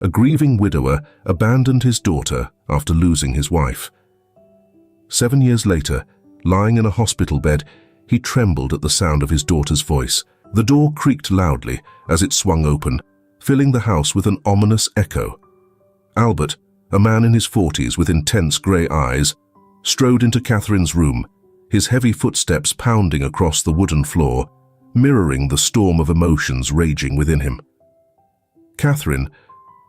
A grieving widower abandoned his daughter after losing his wife. 7 years later, lying in a hospital bed, he trembled at the sound of his daughter's voice. The door creaked loudly as it swung open, filling the house with an ominous echo. Albert, a man in his 40s with intense grey eyes, strode into Catherine's room, his heavy footsteps pounding across the wooden floor, mirroring the storm of emotions raging within him. Catherine,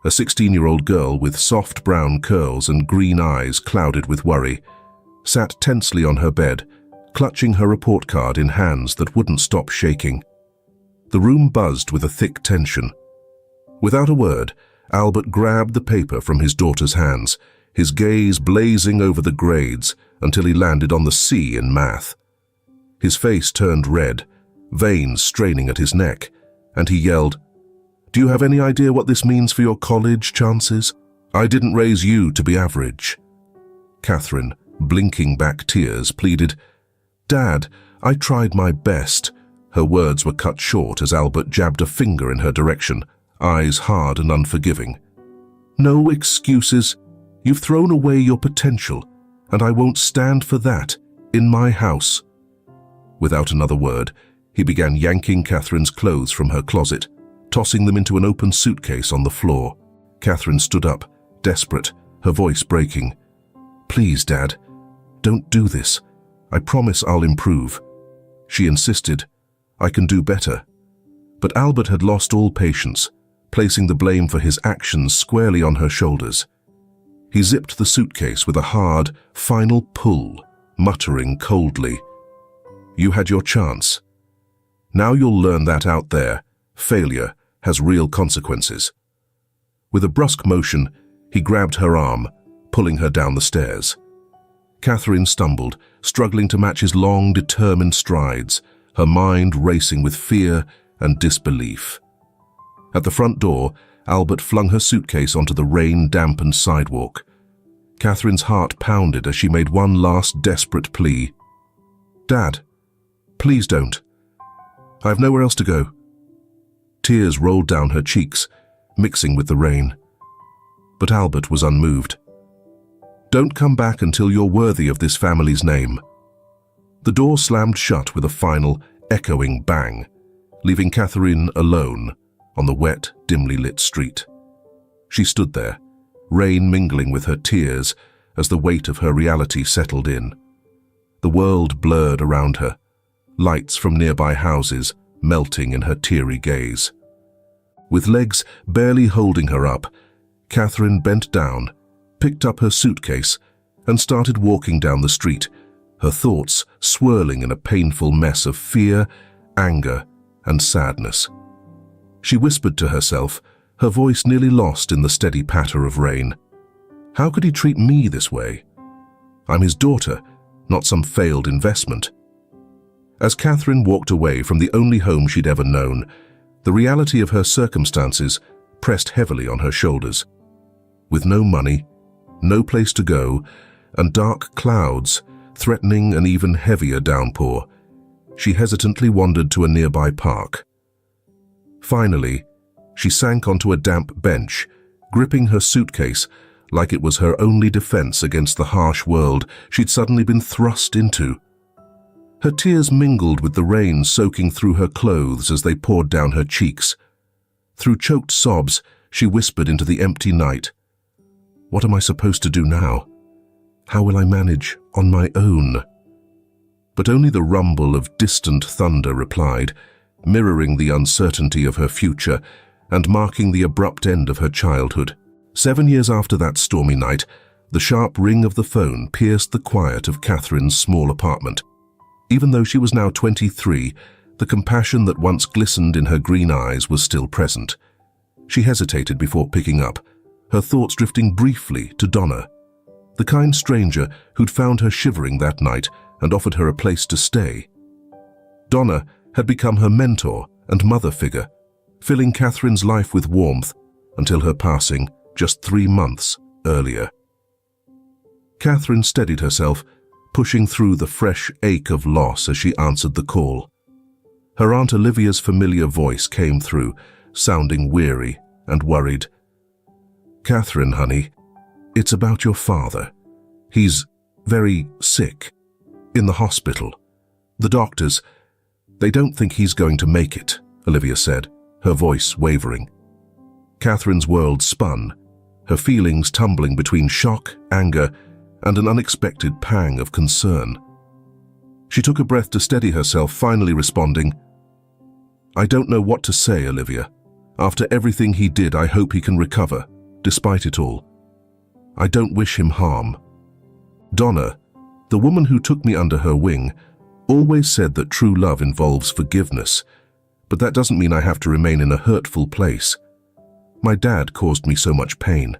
a 16-year-old girl with soft brown curls and green eyes clouded with worry, sat tensely on her bed, clutching her report card in hands that wouldn't stop shaking. The room buzzed with a thick tension. Without a word, Albert grabbed the paper from his daughter's hands, his gaze blazing over the grades until he landed on the C in math. His face turned red, veins straining at his neck, and he yelled, "Do you have any idea what this means for your college chances? I didn't raise you to be average." Catherine, blinking back tears, pleaded, "Dad, I tried my best." Her words were cut short as Albert jabbed a finger in her direction, eyes hard and unforgiving. "No excuses. You've thrown away your potential, and I won't stand for that in my house." Without another word, he began yanking Catherine's clothes from her closet, tossing them into an open suitcase on the floor. Catherine stood up, desperate, her voice breaking. "Please, Dad, don't do this. I promise I'll improve." She insisted, "I can do better." But Albert had lost all patience, placing the blame for his actions squarely on her shoulders. He zipped the suitcase with a hard, final pull, muttering coldly, "You had your chance. Now you'll learn that out there, failure has real consequences." With a brusque motion, he grabbed her arm, pulling her down the stairs. Catherine stumbled, struggling to match his long, determined strides, her mind racing with fear and disbelief. At the front door, Albert flung her suitcase onto the rain-dampened sidewalk. Catherine's heart pounded as she made one last desperate plea. "Dad, please don't. I have nowhere else to go." Tears rolled down her cheeks, mixing with the rain. But Albert was unmoved. "Don't come back until you're worthy of this family's name." The door slammed shut with a final, echoing bang, leaving Catherine alone on the wet, dimly lit street. She stood there, rain mingling with her tears as the weight of her reality settled in. The world blurred around her, lights from nearby houses melting in her teary gaze. With legs barely holding her up, Catherine bent down, picked up her suitcase, and started walking down the street, her thoughts swirling in a painful mess of fear, anger, and sadness. She whispered to herself, her voice nearly lost in the steady patter of rain. "How could he treat me this way? I'm his daughter, not some failed investment." As Catherine walked away from the only home she'd ever known, the reality of her circumstances pressed heavily on her shoulders. With no money, no place to go, and dark clouds threatening an even heavier downpour, she hesitantly wandered to a nearby park. Finally, she sank onto a damp bench, gripping her suitcase like it was her only defense against the harsh world she'd suddenly been thrust into. Her tears mingled with the rain soaking through her clothes as they poured down her cheeks. Through choked sobs, she whispered into the empty night, "What am I supposed to do now? How will I manage on my own?" But only the rumble of distant thunder replied, mirroring the uncertainty of her future and marking the abrupt end of her childhood. 7 years after that stormy night, the sharp ring of the phone pierced the quiet of Catherine's small apartment. Even though she was now 23, the compassion that once glistened in her green eyes was still present. She hesitated before picking up, her thoughts drifting briefly to Donna, the kind stranger who'd found her shivering that night and offered her a place to stay. Donna had become her mentor and mother figure, filling Catherine's life with warmth until her passing just 3 months earlier. Catherine steadied herself, pushing through the fresh ache of loss as she answered the call. Her Aunt Olivia's familiar voice came through, sounding weary and worried. "Catherine, honey, it's about your father. He's very sick. In the hospital. The doctors, they don't think he's going to make it," Olivia said, her voice wavering. Catherine's world spun, her feelings tumbling between shock, anger, and an unexpected pang of concern. She took a breath to steady herself, finally responding, "I don't know what to say, Olivia. After everything he did, I hope he can recover, despite it all. I don't wish him harm. Donna, the woman who took me under her wing, always said that true love involves forgiveness, but that doesn't mean I have to remain in a hurtful place. My dad caused me so much pain.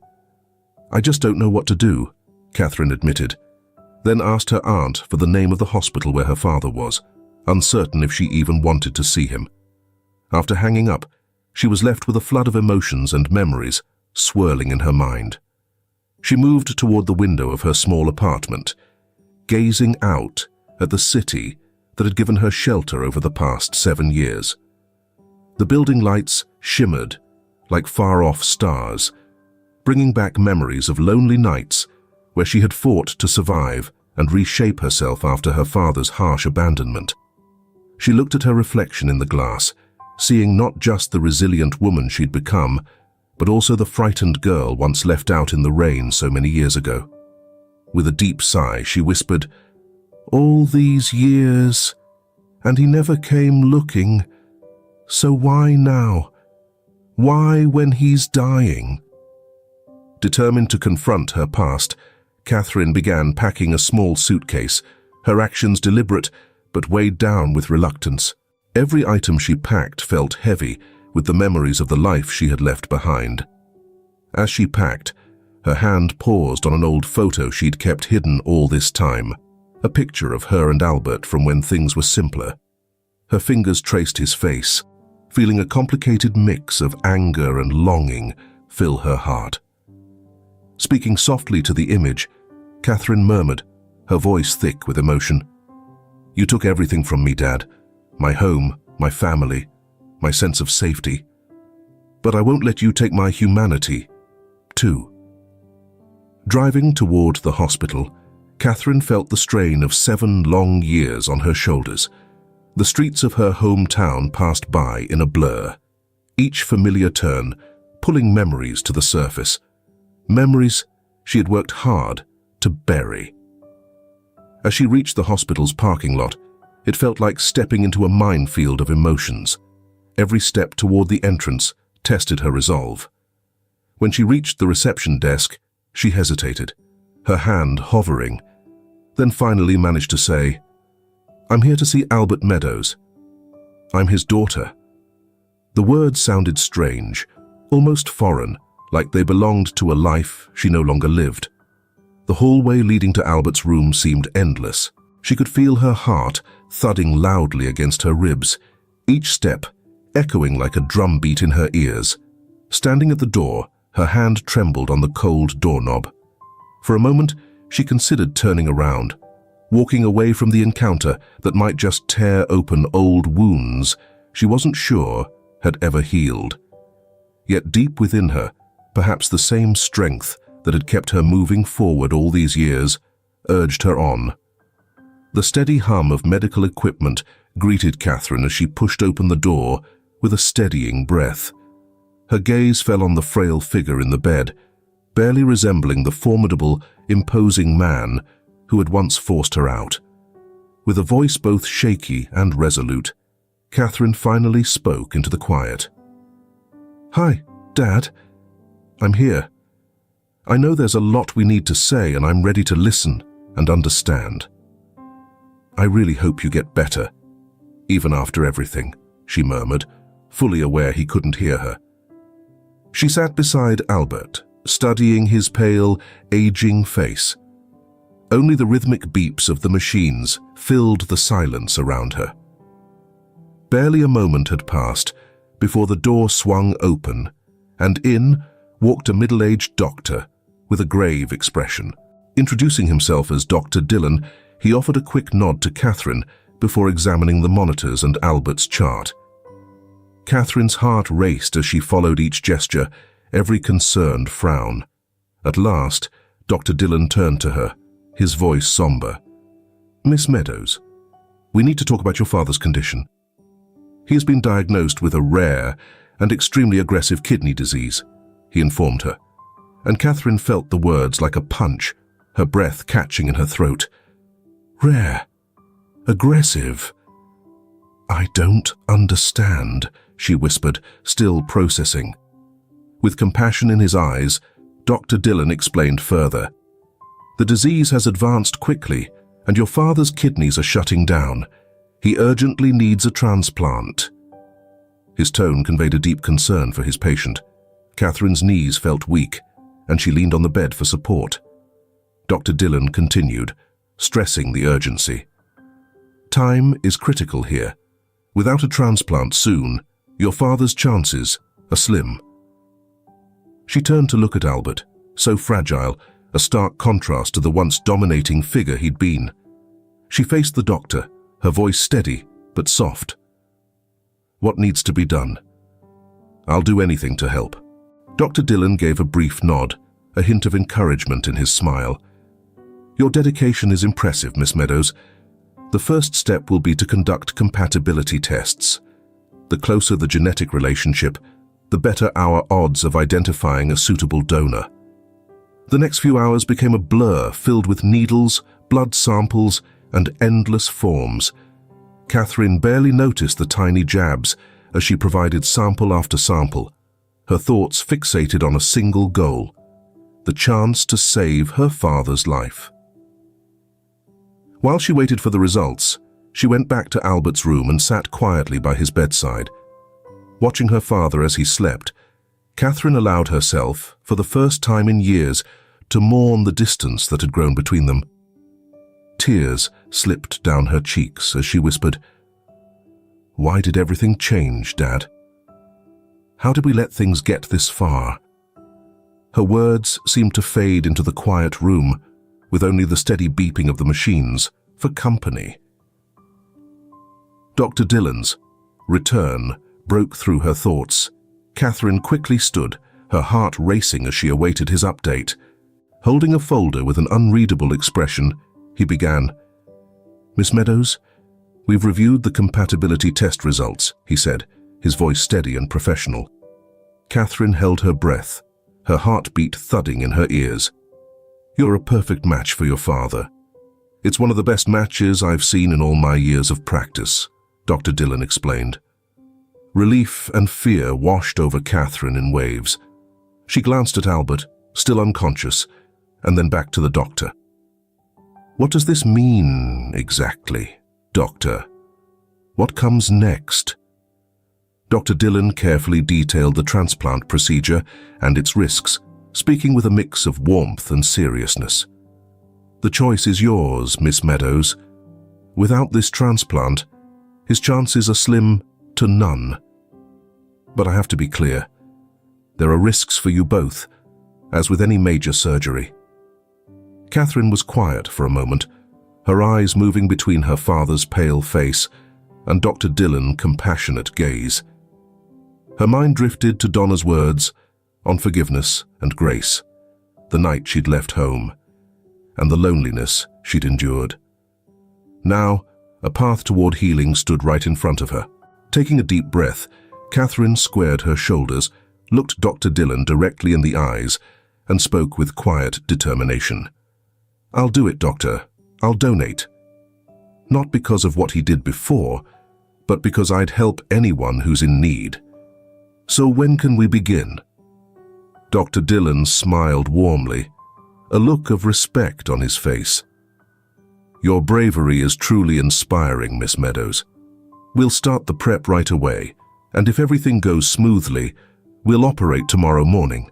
I just don't know what to do," Catherine admitted, then asked her aunt for the name of the hospital where her father was, uncertain if she even wanted to see him. After hanging up, she was left with a flood of emotions and memories swirling in her mind. She moved toward the window of her small apartment, gazing out at the city that had given her shelter over the past 7 years. The building lights shimmered like far-off stars, bringing back memories of lonely nights where she had fought to survive and reshape herself after her father's harsh abandonment. She looked at her reflection in the glass, seeing not just the resilient woman she'd become, but also the frightened girl once left out in the rain so many years ago. With a deep sigh, she whispered, "All these years, and he never came looking. So why now? Why when he's dying?" Determined to confront her past, Catherine began packing a small suitcase, her actions deliberate but weighed down with reluctance. Every item she packed felt heavy with the memories of the life she had left behind. As she packed, her hand paused on an old photo she'd kept hidden all this time, a picture of her and Albert from when things were simpler. Her fingers traced his face, feeling a complicated mix of anger and longing fill her heart. Speaking softly to the image, Catherine murmured, her voice thick with emotion, "You took everything from me, Dad. My home, my family, my sense of safety. But I won't let you take my humanity, too." Driving toward the hospital, Catherine felt the strain of 7 long years on her shoulders. The streets of her hometown passed by in a blur, each familiar turn pulling memories to the surface, memories she had worked hard to bury. As she reached the hospital's parking lot, it felt like stepping into a minefield of emotions. Every step toward the entrance tested her resolve. When she reached the reception desk, she hesitated, her hand hovering, then finally managed to say, "I'm here to see Albert Meadows. I'm his daughter." The words sounded strange, almost foreign, like they belonged to a life she no longer lived. The hallway leading to Albert's room seemed endless. She could feel her heart thudding loudly against her ribs, each step echoing like a drumbeat in her ears. Standing at the door, her hand trembled on the cold doorknob. For a moment, she considered turning around, walking away from the encounter that might just tear open old wounds she wasn't sure had ever healed. Yet deep within her, perhaps the same strength that had kept her moving forward all these years urged her on. The steady hum of medical equipment greeted Catherine as she pushed open the door with a steadying breath. Her gaze fell on the frail figure in the bed, barely resembling the formidable, imposing man who had once forced her out. With a voice both shaky and resolute, Catherine finally spoke into the quiet. "Hi, Dad. I'm here. I know there's a lot we need to say, and I'm ready to listen and understand. I really hope you get better, even after everything," she murmured, fully aware he couldn't hear her. She sat beside Albert, studying his pale, aging face. Only the rhythmic beeps of the machines filled the silence around her. Barely a moment had passed before the door swung open, and in walked a middle-aged doctor with a grave expression. Introducing himself as Dr. Dillon, he offered a quick nod to Catherine before examining the monitors and Albert's chart. Catherine's heart raced as she followed each gesture, every concerned frown. At last, Dr. Dillon turned to her, his voice somber. "Miss Meadows, we need to talk about your father's condition. He has been diagnosed with a rare and extremely aggressive kidney disease," he informed her, and Catherine felt the words like a punch, her breath catching in her throat. "Rare? Aggressive? I don't understand," she whispered, still processing. With compassion in his eyes, Dr. Dillon explained further. "The disease has advanced quickly, and your father's kidneys are shutting down. He urgently needs a transplant." His tone conveyed a deep concern for his patient. Catherine's knees felt weak, and she leaned on the bed for support. Dr. Dillon continued, stressing the urgency. "Time is critical here. Without a transplant soon, your father's chances are slim." She turned to look at Albert, so fragile, a stark contrast to the once dominating figure he'd been. She faced the doctor, her voice steady but soft. "What needs to be done? I'll do anything to help." Dr. Dillon gave a brief nod, a hint of encouragement in his smile. "Your dedication is impressive, Miss Meadows. The first step will be to conduct compatibility tests. The closer the genetic relationship, the better our odds of identifying a suitable donor." The next few hours became a blur filled with needles, blood samples, and endless forms. Catherine barely noticed the tiny jabs as she provided sample after sample, her thoughts fixated on a single goal: the chance to save her father's life. While she waited for the results, she went back to Albert's room and sat quietly by his bedside. Watching her father as he slept, Catherine allowed herself, for the first time in years, to mourn the distance that had grown between them. Tears slipped down her cheeks as she whispered, "Why did everything change, Dad? How did we let things get this far?" Her words seemed to fade into the quiet room, with only the steady beeping of the machines for company. Dr. Dillon's return broke through her thoughts. Catherine quickly stood, her heart racing as she awaited his update. Holding a folder with an unreadable expression, he began, "Miss Meadows, we've reviewed the compatibility test results," he said, his voice steady and professional. Catherine held her breath, her heartbeat thudding in her ears. "You're a perfect match for your father. It's one of the best matches I've seen in all my years of practice," Dr. Dillon explained. Relief and fear washed over Catherine in waves. She glanced at Albert, still unconscious, and then back to the doctor. "What does this mean exactly, Doctor? What comes next?" Dr. Dillon carefully detailed the transplant procedure and its risks, speaking with a mix of warmth and seriousness. "The choice is yours, Miss Meadows. Without this transplant, his chances are slim to none. But I have to be clear. There are risks for you both, as with any major surgery." Catherine was quiet for a moment, her eyes moving between her father's pale face and Dr. Dillon's compassionate gaze. Her mind drifted to Donna's words on forgiveness and grace, the night she'd left home, and the loneliness she'd endured. Now, a path toward healing stood right in front of her. Taking a deep breath, Catherine squared her shoulders, looked Dr. Dillon directly in the eyes, and spoke with quiet determination. "I'll do it, Doctor. I'll donate. Not because of what he did before, but because I'd help anyone who's in need. So when can we begin?" Dr. Dillon smiled warmly, a look of respect on his face. "Your bravery is truly inspiring, Miss Meadows. We'll start the prep right away, and if everything goes smoothly, we'll operate tomorrow morning."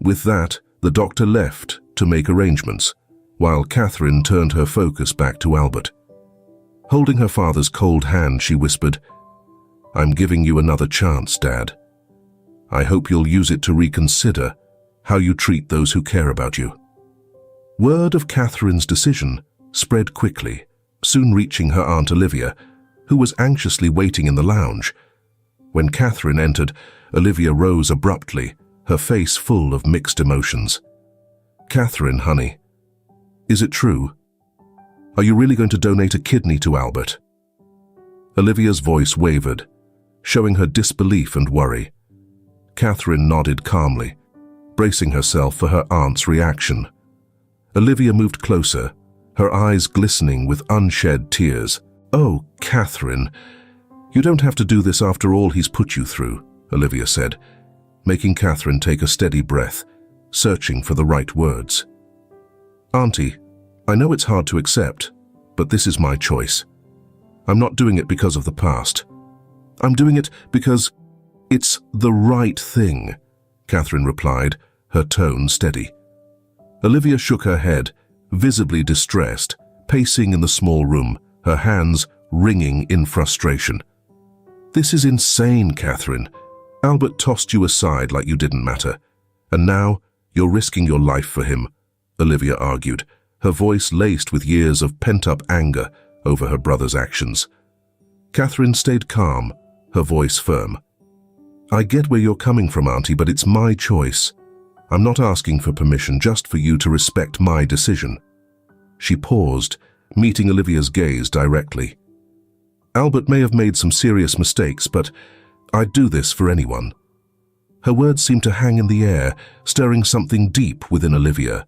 With that, the doctor left to make arrangements, while Catherine turned her focus back to Albert. Holding her father's cold hand, she whispered, "I'm giving you another chance, Dad. I hope you'll use it to reconsider how you treat those who care about you." Word of Catherine's decision spread quickly, soon reaching her Aunt Olivia, who was anxiously waiting in the lounge. When Catherine entered, Olivia rose abruptly, her face full of mixed emotions. "Catherine, honey, is it true? Are you really going to donate a kidney to Albert?" Olivia's voice wavered, showing her disbelief and worry. Catherine nodded calmly, bracing herself for her aunt's reaction. Olivia moved closer, her eyes glistening with unshed tears. "Oh, Catherine, you don't have to do this after all he's put you through," Olivia said, making Catherine take a steady breath, searching for the right words. "Auntie, I know it's hard to accept, but this is my choice. I'm not doing it because of the past. I'm doing it because it's the right thing," Catherine replied, her tone steady. Olivia shook her head, visibly distressed, pacing in the small room, her hands wringing in frustration. "This is insane, Catherine. Albert tossed you aside like you didn't matter, and now you're risking your life for him," Olivia argued, her voice laced with years of pent-up anger over her brother's actions. Catherine stayed calm, her voice firm. "I get where you're coming from, Auntie, but it's my choice. I'm not asking for permission, just for you to respect my decision." She paused, meeting Olivia's gaze directly. "Albert may have made some serious mistakes, but I'd do this for anyone." Her words seemed to hang in the air, stirring something deep within Olivia.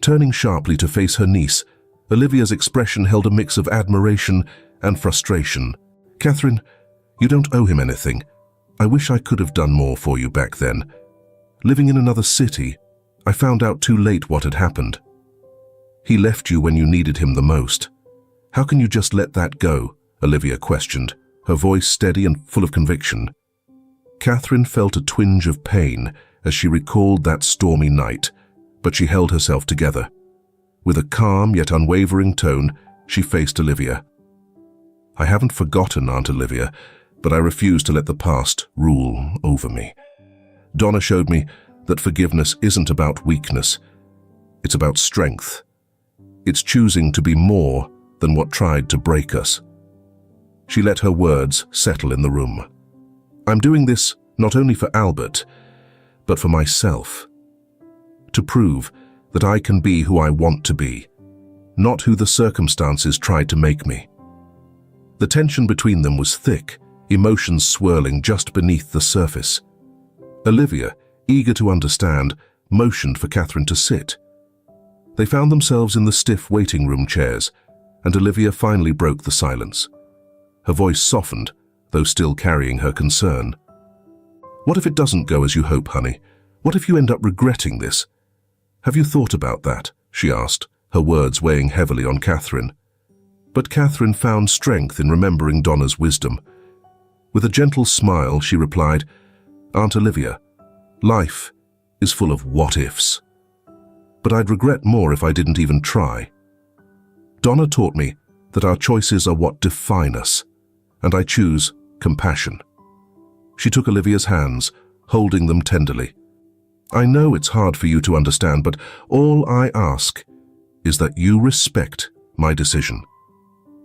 Turning sharply to face her niece, Olivia's expression held a mix of admiration and frustration. "Catherine, you don't owe him anything. I wish I could have done more for you back then. Living in another city, I found out too late what had happened. He left you when you needed him the most. How can you just let that go?" Olivia questioned, her voice steady and full of conviction. Catherine felt a twinge of pain as she recalled that stormy night, but she held herself together. With a calm yet unwavering tone, she faced Olivia. "I haven't forgotten, Aunt Olivia, but I refuse to let the past rule over me. Donna showed me that forgiveness isn't about weakness. It's about strength. It's choosing to be more than what tried to break us." She let her words settle in the room. "I'm doing this not only for Albert, but for myself. To prove that I can be who I want to be, not who the circumstances tried to make me." The tension between them was thick, emotions swirling just beneath the surface. Olivia, eager to understand, motioned for Catherine to sit. They found themselves in the stiff waiting room chairs, and Olivia finally broke the silence. Her voice softened, though still carrying her concern. "What if it doesn't go as you hope, honey? What if you end up regretting this? Have you thought about that?" she asked, her words weighing heavily on Catherine. But Catherine found strength in remembering Donna's wisdom. With a gentle smile, she replied, "Aunt Olivia, life is full of what-ifs. But I'd regret more if I didn't even try. Donna taught me that our choices are what define us, and I choose compassion." She took Olivia's hands, holding them tenderly. "I know it's hard for you to understand, but all I ask is that you respect my decision.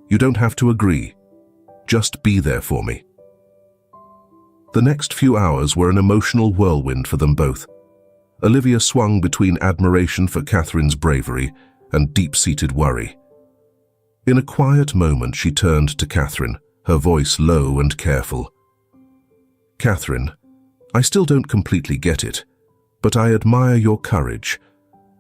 You don't have to agree. Just be there for me." The next few hours were an emotional whirlwind for them both. Olivia swung between admiration for Catherine's bravery and deep-seated worry. In a quiet moment, she turned to Catherine, her voice low and careful. "Catherine, I still don't completely get it, but I admire your courage.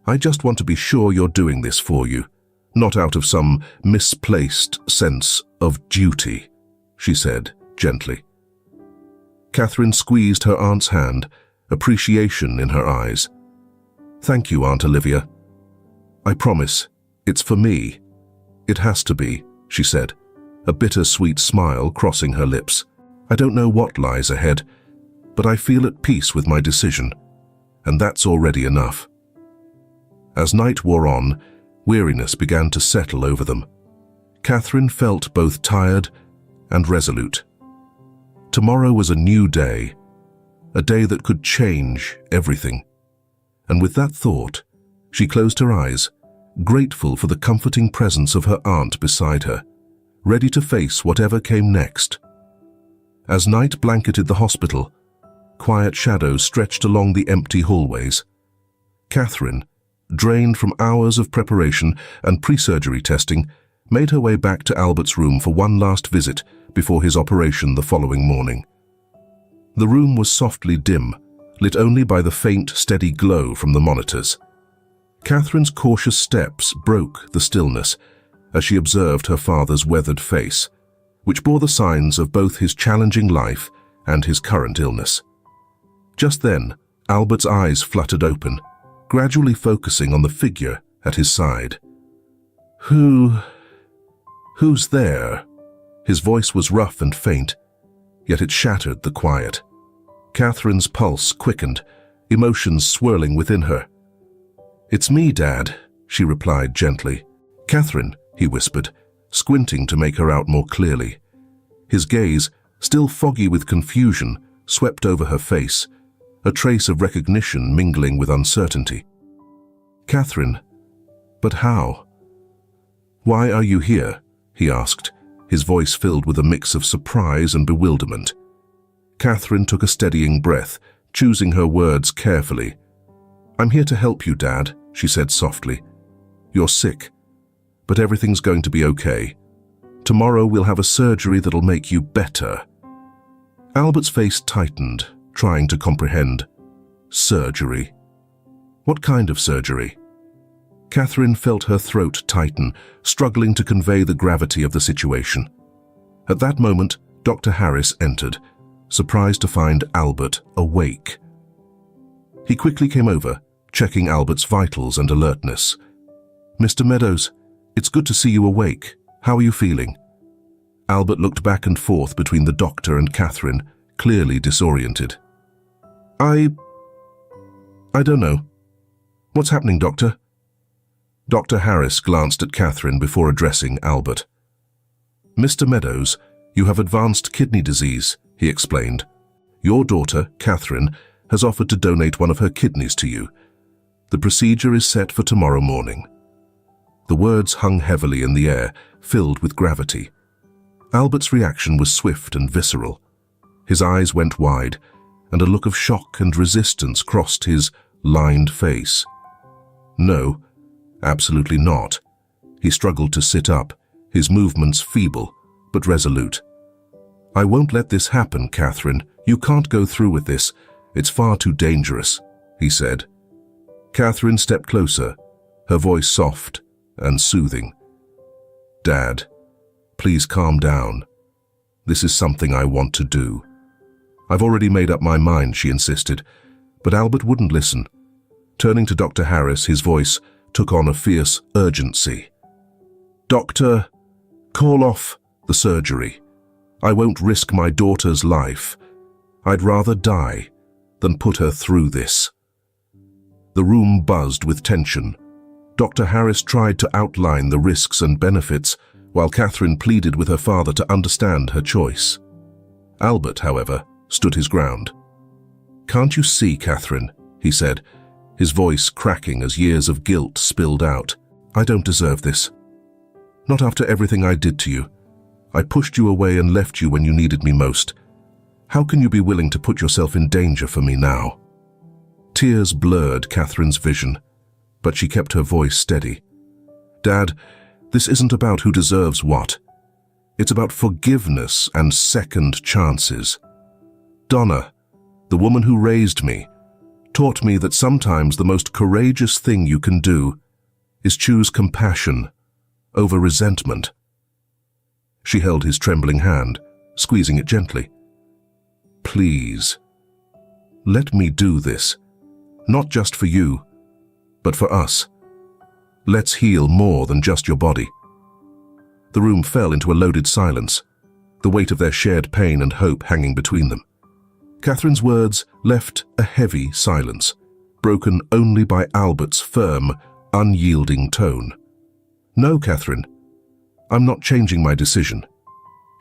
I just want to be sure you're doing this for you, not out of some misplaced sense of duty," she said gently. Catherine squeezed her aunt's hand, appreciation in her eyes. "Thank you, Aunt Olivia. I promise, it's for me. It has to be," she said, a bitter-sweet smile crossing her lips. "I don't know what lies ahead, but I feel at peace with my decision, and that's already enough." As night wore on, weariness began to settle over them. Catherine felt both tired and resolute. Tomorrow was a new day, a day that could change everything. And with that thought, she closed her eyes, grateful for the comforting presence of her aunt beside her, ready to face whatever came next. As night blanketed the hospital, quiet shadows stretched along the empty hallways. Catherine, drained from hours of preparation and pre-surgery testing, made her way back to Albert's room for one last visit before his operation the following morning. The room was softly dim, lit only by the faint, steady glow from the monitors. Catherine's cautious steps broke the stillness as she observed her father's weathered face, which bore the signs of both his challenging life and his current illness. Just then, Albert's eyes fluttered open, gradually focusing on the figure at his side. Who's there?" His voice was rough and faint, yet it shattered the quiet. Catherine's pulse quickened, emotions swirling within her. "It's me, Dad," she replied gently. "Catherine," he whispered, squinting to make her out more clearly. His gaze, still foggy with confusion, swept over her face, a trace of recognition mingling with uncertainty. "Catherine, but how? Why are you here?" he asked, his voice filled with a mix of surprise and bewilderment. Catherine took a steadying breath, choosing her words carefully. "I'm here to help you, Dad," she said softly. "You're sick, but everything's going to be okay. Tomorrow we'll have a surgery that'll make you better." Albert's face tightened, trying to comprehend. Surgery? What kind of surgery? Catherine felt her throat tighten, struggling to convey the gravity of the situation. At that moment, Dr. Harris entered, surprised to find Albert awake. He quickly came over, checking Albert's vitals and alertness. "Mr. Meadows, it's good to see you awake. How are you feeling?" Albert looked back and forth between the doctor and Catherine, clearly disoriented. I don't know. What's happening, Doctor?" Dr. Harris glanced at Catherine before addressing Albert. "Mr. Meadows, you have advanced kidney disease," he explained. "Your daughter, Catherine, has offered to donate one of her kidneys to you. The procedure is set for tomorrow morning." The words hung heavily in the air, filled with gravity. Albert's reaction was swift and visceral. His eyes went wide, and a look of shock and resistance crossed his lined face. "No, absolutely not." He struggled to sit up, his movements feeble but resolute. "I won't let this happen, Catherine. You can't go through with this. It's far too dangerous," he said. Catherine stepped closer, her voice soft and soothing. "Dad, please calm down. This is something I want to do." "I've already made up my mind," she insisted, but Albert wouldn't listen. Turning to Dr. Harris, his voice took on a fierce urgency. "Doctor, call off the surgery. I won't risk my daughter's life. I'd rather die than put her through this." The room buzzed with tension. Dr. Harris tried to outline the risks and benefits, while Catherine pleaded with her father to understand her choice. Albert, however, stood his ground. "Can't you see, Catherine?" he said, his voice cracking as years of guilt spilled out. "I don't deserve this. Not after everything I did to you. I pushed you away and left you when you needed me most. How can you be willing to put yourself in danger for me now?" Tears blurred Catherine's vision, but she kept her voice steady. "Dad, this isn't about who deserves what. It's about forgiveness and second chances. Donna, the woman who raised me, taught me that sometimes the most courageous thing you can do is choose compassion over resentment." She held his trembling hand, squeezing it gently. "Please, let me do this, not just for you, but for us. Let's heal more than just your body." The room fell into a loaded silence, the weight of their shared pain and hope hanging between them. Catherine's words left a heavy silence, broken only by Albert's firm, unyielding tone. "No, Catherine, I'm not changing my decision."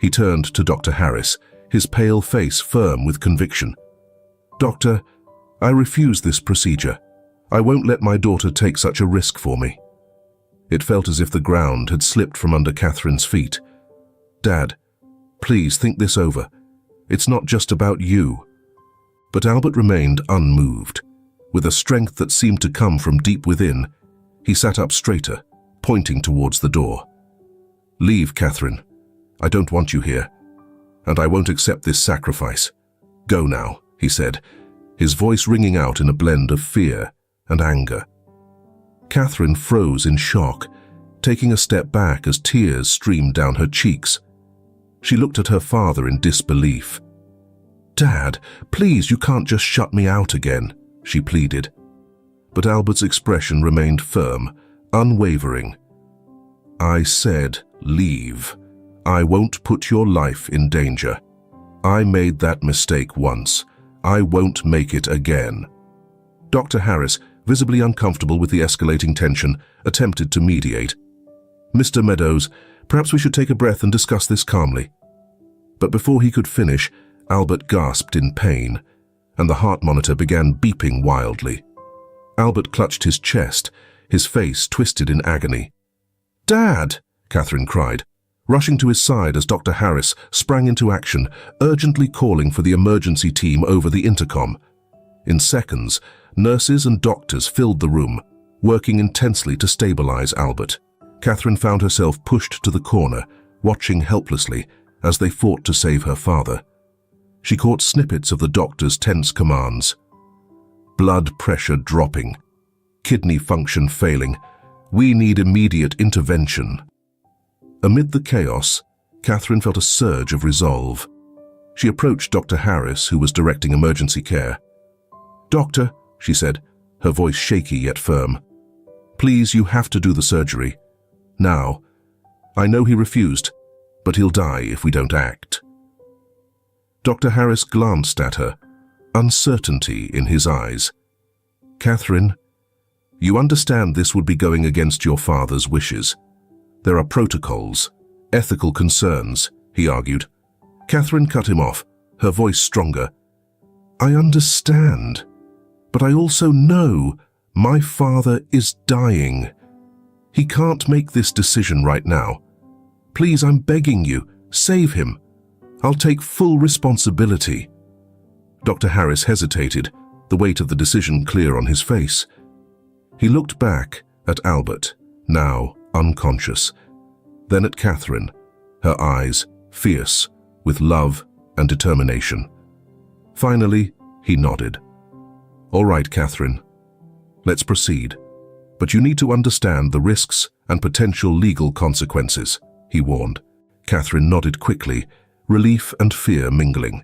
He turned to Dr. Harris, his pale face firm with conviction. "Doctor, I refuse this procedure. I won't let my daughter take such a risk for me." It felt as if the ground had slipped from under Catherine's feet. "Dad, please think this over. It's not just about you. But Albert remained unmoved. With a strength that seemed to come from deep within, he sat up straighter, pointing towards the door. "Leave, Catherine. I don't want you here, and I won't accept this sacrifice. Go now," he said, his voice ringing out in a blend of fear and anger. Catherine froze in shock, taking a step back as tears streamed down her cheeks. She looked at her father in disbelief. "Dad, please, you can't just shut me out again," she pleaded. But Albert's expression remained firm, unwavering. "I said, leave. I won't put your life in danger. I made that mistake once. I won't make it again." Dr. Harris, visibly uncomfortable with the escalating tension, attempted to mediate. "Mr. Meadows, perhaps we should take a breath and discuss this calmly." But before he could finish, Albert gasped in pain, and the heart monitor began beeping wildly. Albert clutched his chest, his face twisted in agony. "Dad!" Catherine cried, rushing to his side as Dr. Harris sprang into action, urgently calling for the emergency team over the intercom. In seconds, nurses and doctors filled the room, working intensely to stabilize Albert. Catherine found herself pushed to the corner, watching helplessly as they fought to save her father. She caught snippets of the doctor's tense commands. Blood pressure dropping. Kidney function failing. We need immediate intervention. Amid the chaos, Catherine felt a surge of resolve. She approached Dr. Harris, who was directing emergency care. "Doctor," she said, her voice shaky yet firm, "please, you have to do the surgery. Now. I know he refused, but he'll die if we don't act." Dr. Harris glanced at her, uncertainty in his eyes. "Catherine, you understand this would be going against your father's wishes. There are protocols, ethical concerns," he argued. Catherine cut him off, her voice stronger. "I understand, but I also know my father is dying. He can't make this decision right now. Please, I'm begging you, save him. I'll take full responsibility." Dr. Harris hesitated, the weight of the decision clear on his face. He looked back at Albert, now unconscious, then at Catherine, her eyes fierce with love and determination. Finally, he nodded. "All right, Catherine, let's proceed. But you need to understand the risks and potential legal consequences," he warned. Catherine nodded quickly, relief and fear mingling.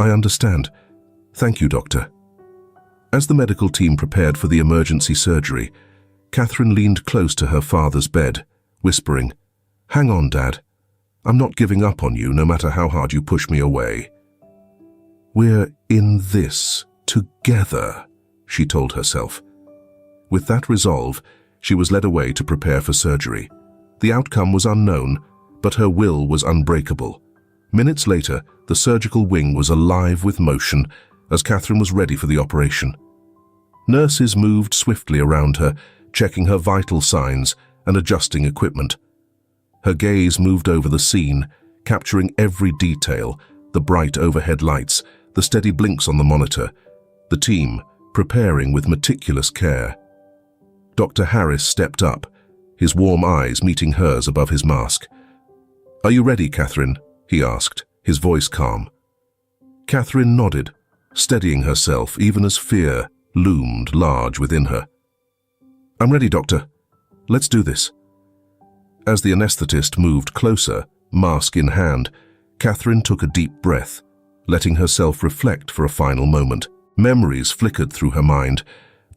"I understand. Thank you, Doctor." As the medical team prepared for the emergency surgery, Catherine leaned close to her father's bed, whispering, "Hang on, Dad. I'm not giving up on you no matter how hard you push me away." "We're in this together," she told herself. With that resolve, she was led away to prepare for surgery. The outcome was unknown, but her will was unbreakable. Minutes later, the surgical wing was alive with motion as Catherine was ready for the operation. Nurses moved swiftly around her, checking her vital signs and adjusting equipment. Her gaze moved over the scene, capturing every detail, the bright overhead lights, the steady blinks on the monitor, the team preparing with meticulous care. Dr. Harris stepped up, his warm eyes meeting hers above his mask. "Are you ready, Catherine?" he asked, his voice calm. Catherine nodded, steadying herself even as fear loomed large within her. "I'm ready, Doctor. Let's do this." As the anesthetist moved closer, mask in hand, Catherine took a deep breath, letting herself reflect for a final moment. Memories flickered through her mind.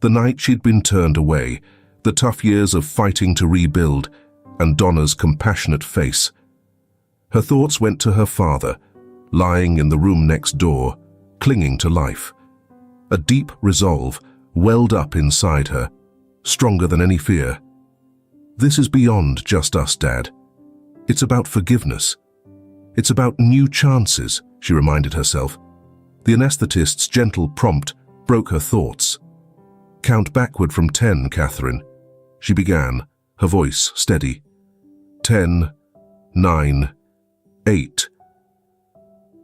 The night she'd been turned away, the tough years of fighting to rebuild, and Donna's compassionate face. Her thoughts went to her father, lying in the room next door, clinging to life. A deep resolve welled up inside her, stronger than any fear. "This is beyond just us, Dad. It's about forgiveness. It's about new chances," she reminded herself. The anesthetist's gentle prompt broke her thoughts. "Count backward from 10, Catherine," she began, her voice steady. 10, 9, 8.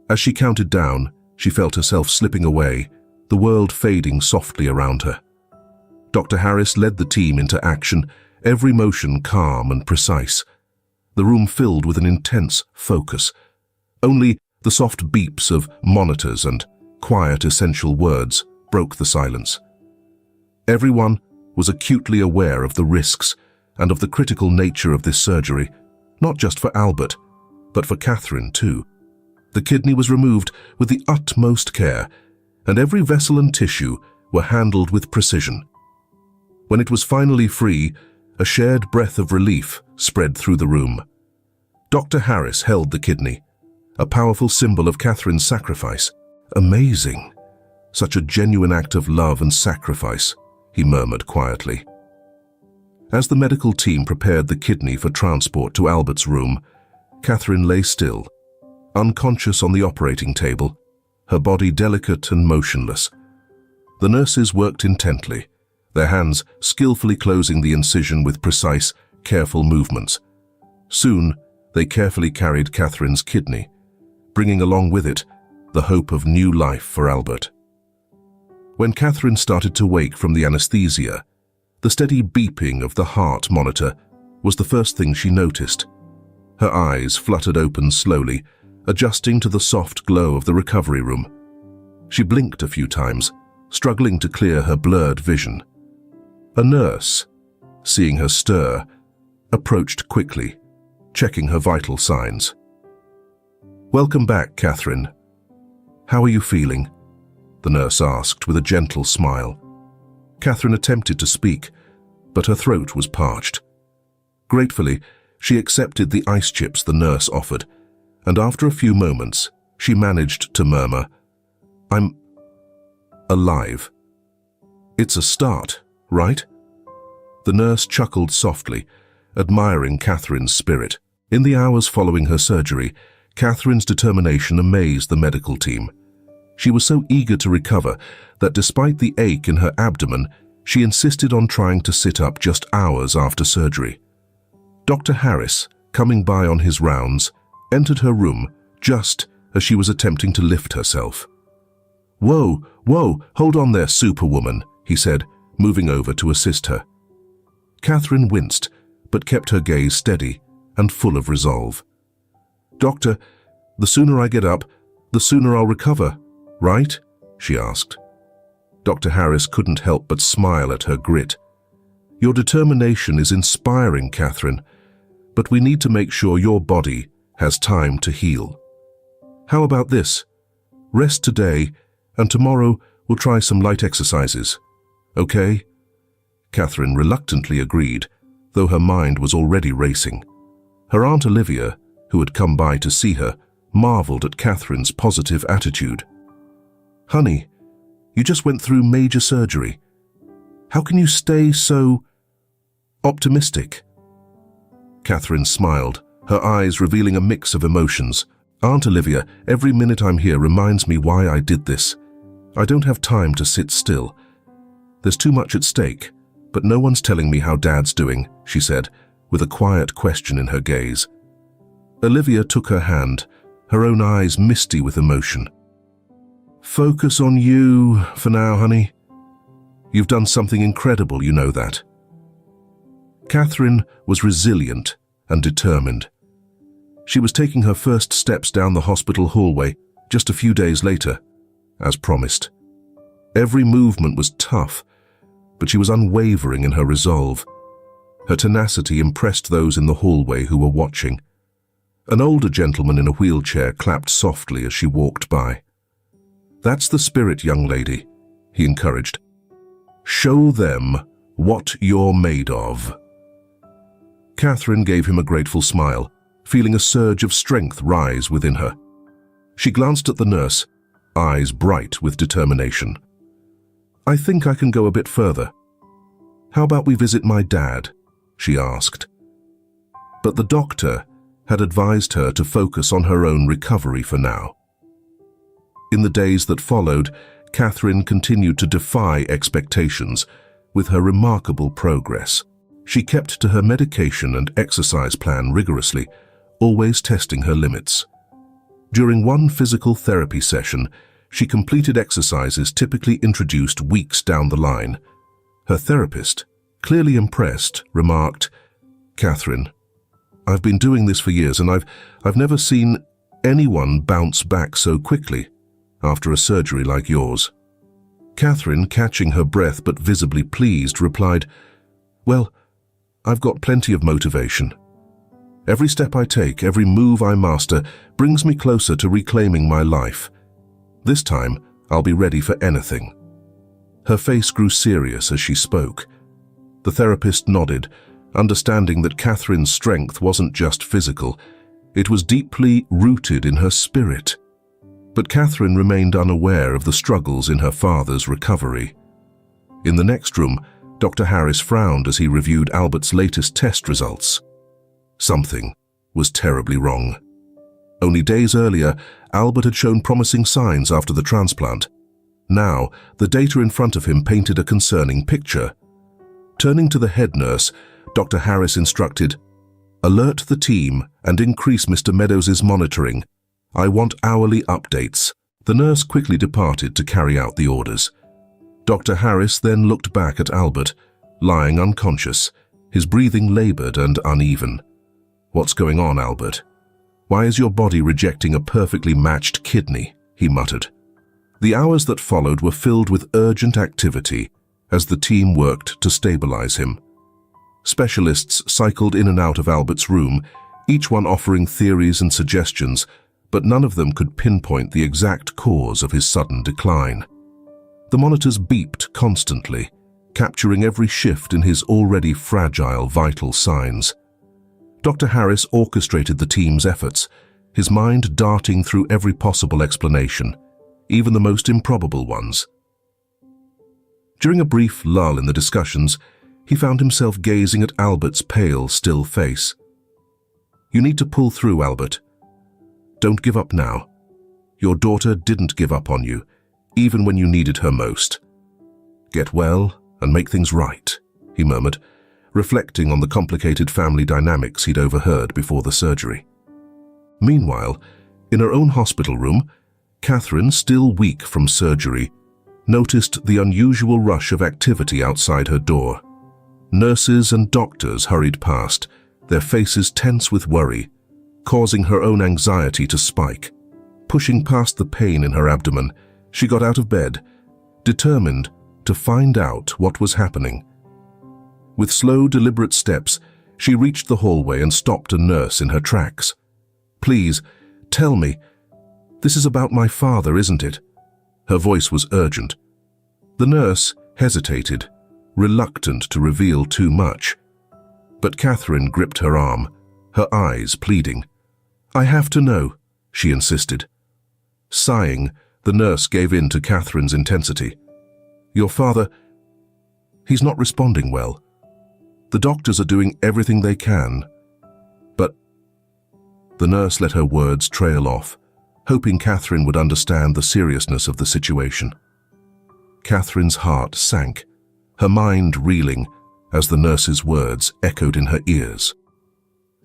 As she counted down, She felt herself slipping away, the world fading softly around her. Dr. Harris led the team into action, every motion calm and precise. The room filled with an intense focus. Only the soft beeps of monitors and quiet essential words broke the silence. Everyone was acutely aware of the risks and of the critical nature of this surgery, not just for Albert, but for Catherine too. The kidney was removed with the utmost care, and every vessel and tissue were handled with precision. When it was finally free, a shared breath of relief spread through the room. Dr. Harris held the kidney, a powerful symbol of Catherine's sacrifice. Amazing. Such a genuine act of love and sacrifice, he murmured quietly. As the medical team prepared the kidney for transport to Albert's room, Catherine lay still, unconscious on the operating table, her body delicate and motionless. The nurses worked intently, their hands skillfully closing the incision with precise, careful movements. Soon, they carefully carried Catherine's kidney, bringing along with it the hope of new life for Albert. When Catherine started to wake from the anesthesia, the steady beeping of the heart monitor was the first thing she noticed. Her eyes fluttered open slowly, adjusting to the soft glow of the recovery room. She blinked a few times, struggling to clear her blurred vision. A nurse, seeing her stir, approached quickly, checking her vital signs. "Welcome back, Catherine. How are you feeling?" the nurse asked with a gentle smile. Catherine attempted to speak, but her throat was parched. Gratefully, she accepted the ice chips the nurse offered, and after a few moments, she managed to murmur, "I'm alive. It's a start, right?" The nurse chuckled softly, admiring Catherine's spirit. In the hours following her surgery, Catherine's determination amazed the medical team. She was so eager to recover that despite the ache in her abdomen, she insisted on trying to sit up just hours after surgery. Dr. Harris, coming by on his rounds, entered her room just as she was attempting to lift herself. "Whoa, hold on there, superwoman," he said, moving over to assist her. Catherine winced, but kept her gaze steady and full of resolve. "Doctor, the sooner I get up, the sooner I'll recover, right?" she asked. Dr. Harris couldn't help but smile at her grit. "Your determination is inspiring, Catherine, but we need to make sure your body has time to heal. How about this? Rest today, and tomorrow we'll try some light exercises. Okay?" Catherine reluctantly agreed, though her mind was already racing. Her Aunt Olivia, who had come by to see her, marveled at Catherine's positive attitude. "Honey, you just went through major surgery. How can you stay so optimistic?" Catherine smiled, her eyes revealing a mix of emotions. "Aunt Olivia, every minute I'm here reminds me why I did this. I don't have time to sit still. There's too much at stake, but no one's telling me how Dad's doing," she said, with a quiet question in her gaze. Olivia took her hand, her own eyes misty with emotion. "Focus on you for now, honey. You've done something incredible, you know that." Catherine was resilient and determined. She was taking her first steps down the hospital hallway just a few days later, as promised. Every movement was tough, but she was unwavering in her resolve. Her tenacity impressed those in the hallway who were watching. An older gentleman in a wheelchair clapped softly as she walked by. "That's the spirit, young lady," he encouraged. "Show them what you're made of." Catherine gave him a grateful smile, feeling a surge of strength rise within her. She glanced at the nurse, eyes bright with determination. "I think I can go a bit further. How about we visit my dad?" she asked. But the doctor had advised her to focus on her own recovery for now. In the days that followed, Catherine continued to defy expectations with her remarkable progress. She kept to her medication and exercise plan rigorously, always testing her limits. During one physical therapy session, she completed exercises typically introduced weeks down the line. Her therapist, clearly impressed, remarked, "Catherine, I've been doing this for years and I've never seen anyone bounce back so quickly after a surgery like yours." Catherine, catching her breath but visibly pleased, replied, "Well, I've got plenty of motivation. Every step I take, every move I master, brings me closer to reclaiming my life. This time, I'll be ready for anything." Her face grew serious as she spoke. The therapist nodded, understanding that Catherine's strength wasn't just physical, it was deeply rooted in her spirit. But Catherine remained unaware of the struggles in her father's recovery. In the next room, Dr. Harris frowned as he reviewed Albert's latest test results. Something was terribly wrong. Only days earlier, Albert had shown promising signs after the transplant. Now, the data in front of him painted a concerning picture. Turning to the head nurse, Dr. Harris instructed, "Alert the team and increase Mr. Meadows' monitoring. I want hourly updates." The nurse quickly departed to carry out the orders. Dr. Harris then looked back at Albert, lying unconscious, his breathing labored and uneven. "What's going on, Albert? Why is your body rejecting a perfectly matched kidney?" he muttered. The hours that followed were filled with urgent activity as the team worked to stabilize him. Specialists cycled in and out of Albert's room, each one offering theories and suggestions, but none of them could pinpoint the exact cause of his sudden decline. The monitors beeped constantly, capturing every shift in his already fragile vital signs. Dr. Harris orchestrated the team's efforts, his mind darting through every possible explanation, even the most improbable ones. During a brief lull in the discussions, he found himself gazing at Albert's pale, still face. "You need to pull through, Albert. Don't give up now. Your daughter didn't give up on you, even when you needed her most. Get well and make things right," he murmured, reflecting on the complicated family dynamics he'd overheard before the surgery. Meanwhile, in her own hospital room, Catherine, still weak from surgery, noticed the unusual rush of activity outside her door. Nurses and doctors hurried past, their faces tense with worry, causing her own anxiety to spike. Pushing past the pain in her abdomen, she got out of bed, determined to find out what was happening. With slow, deliberate steps, she reached the hallway and stopped a nurse in her tracks. "Please, tell me. This is about my father, isn't it?" Her voice was urgent. The nurse hesitated, reluctant to reveal too much. But Catherine gripped her arm, her eyes pleading. "I have to know," she insisted. Sighing, the nurse gave in to Catherine's intensity. "Your father, he's not responding well. The doctors are doing everything they can, but..." The nurse let her words trail off, hoping Catherine would understand the seriousness of the situation. Catherine's heart sank, her mind reeling as the nurse's words echoed in her ears.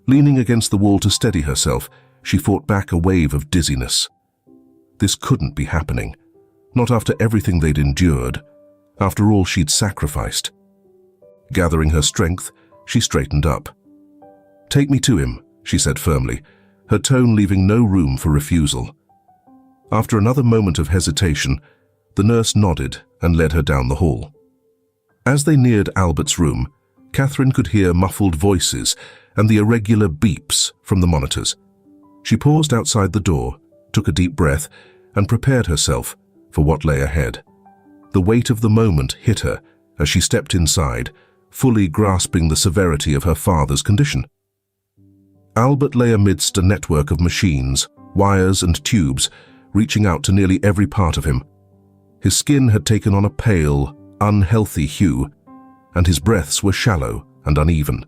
Leaning against the wall to steady herself, she fought back a wave of dizziness. This couldn't be happening, not after everything they'd endured, after all she'd sacrificed. Gathering her strength, she straightened up. "Take me to him," she said firmly, her tone leaving no room for refusal. After another moment of hesitation, the nurse nodded and led her down the hall. As they neared Albert's room, Catherine could hear muffled voices and the irregular beeps from the monitors. She paused outside the door, took a deep breath, and prepared herself for what lay ahead. The weight of the moment hit her as she stepped inside, fully grasping the severity of her father's condition. Albert lay amidst a network of machines, wires and tubes, reaching out to nearly every part of him. His skin had taken on a pale, unhealthy hue, and his breaths were shallow and uneven.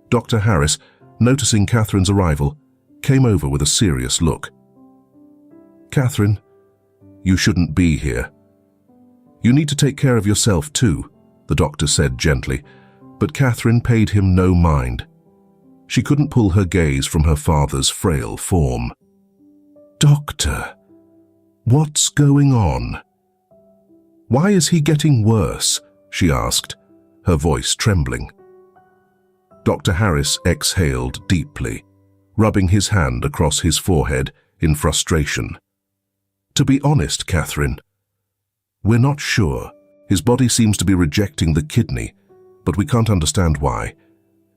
Dr. Harris, noticing Catherine's arrival, came over with a serious look. "Catherine, you shouldn't be here. You need to take care of yourself too," the doctor said gently, but Catherine paid him no mind. She couldn't pull her gaze from her father's frail form. "Doctor, What's going on? Why is he getting worse? She asked, her voice trembling. Dr. Harris exhaled deeply, rubbing his hand across his forehead in frustration. To be honest, Catherine, we're not sure. His body seems to be rejecting the kidney, but we can't understand why.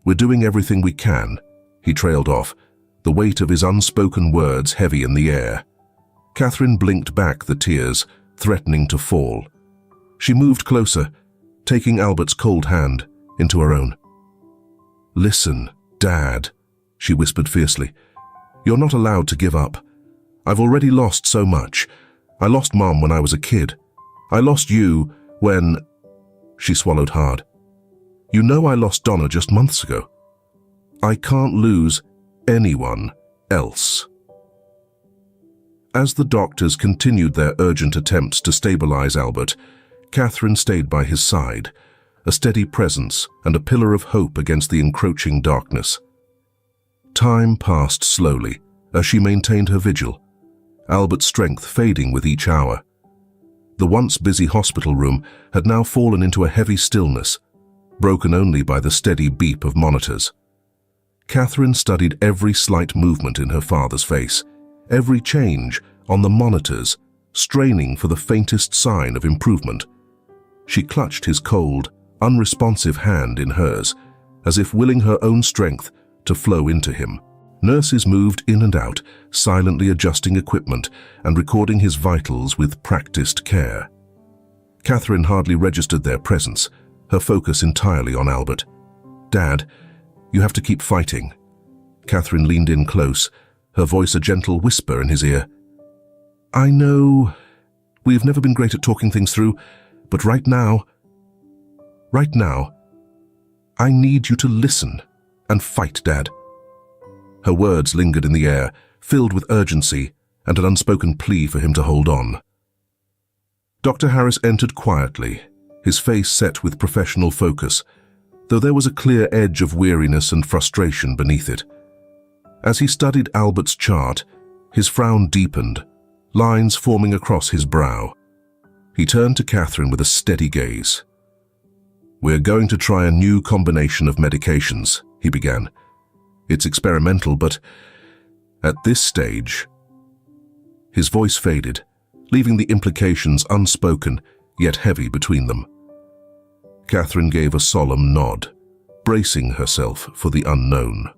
We're doing everything we can. He trailed off, the weight of his unspoken words heavy in the air. Catherine blinked back the tears, threatening to fall. She moved closer, taking Albert's cold hand into her own. "Listen, Dad," she whispered fiercely. "You're not allowed to give up. I've already lost so much. I lost Mom when I was a kid. I lost you when—" She swallowed hard. "You know I lost Donna just months ago. I can't lose anyone else." As the doctors continued their urgent attempts to stabilize Albert, Catherine stayed by his side, a steady presence and a pillar of hope against the encroaching darkness. Time passed slowly as she maintained her vigil, Albert's strength fading with each hour. The once busy hospital room had now fallen into a heavy stillness, broken only by the steady beep of monitors. Catherine studied every slight movement in her father's face, every change on the monitors, straining for the faintest sign of improvement. She clutched his cold, unresponsive hand in hers, as if willing her own strength to flow into him. Nurses moved in and out, silently adjusting equipment and recording his vitals with practiced care. Catherine hardly registered their presence, her focus entirely on Albert. "Dad, you have to keep fighting." Catherine leaned in close, her voice a gentle whisper in his ear. "I know we've never been great at talking things through, but right now, I need you to listen and fight, Dad." Her words lingered in the air, filled with urgency and an unspoken plea for him to hold on. Dr. Harris entered quietly, his face set with professional focus, though there was a clear edge of weariness and frustration beneath it. As he studied Albert's chart, his frown deepened, lines forming across his brow. He turned to Catherine with a steady gaze. "We're going to try a new combination of medications," he began. "It's experimental, but at this stage—" His voice faded, leaving the implications unspoken, yet heavy between them. Catherine gave a solemn nod, bracing herself for the unknown.